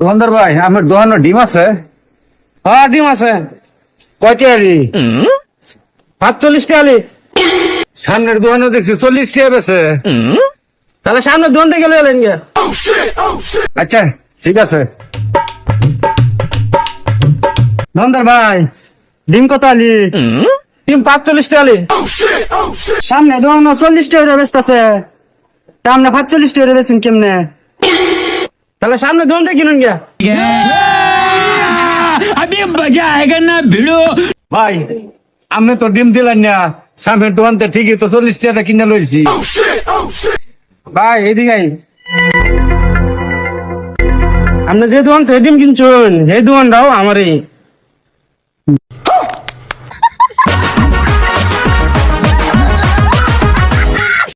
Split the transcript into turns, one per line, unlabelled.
দোকানদার ভাই আমার দোকানে ডিম আছে?
হ্যাঁ ডিম আছে।
কয়টা আলি?
৪৫ টাকা।
সামনের দোকানে দেখছি 40 টাকা বেছে।
তাহলে সামনে দোকান থেকে গেলে এলেন গিয়া।
আচ্ছা ঠিক আছে।
দোকানদার ভাই ডিম কত আলি? ডিম ৪৫ টাকা। সামনে দোকান ৪০ টাকা বেচতেছে, সামনে ৪৫ টাকা বেচুন কেমনে? তাহলে সামনে দোকান থেকে কিনুন গিয়া।
अभी मजा आएगा ना भिड़ो।
ভাই আমি তো ডিম দিলেন না, সামনের দোকানতে ঠিকই তো 40 টাকা কিনে লইছি।
ভাই এদিকে আই। আপনি যে দোকান থেকে ডিম কিনছুন সেই দোকানটাও আমারই।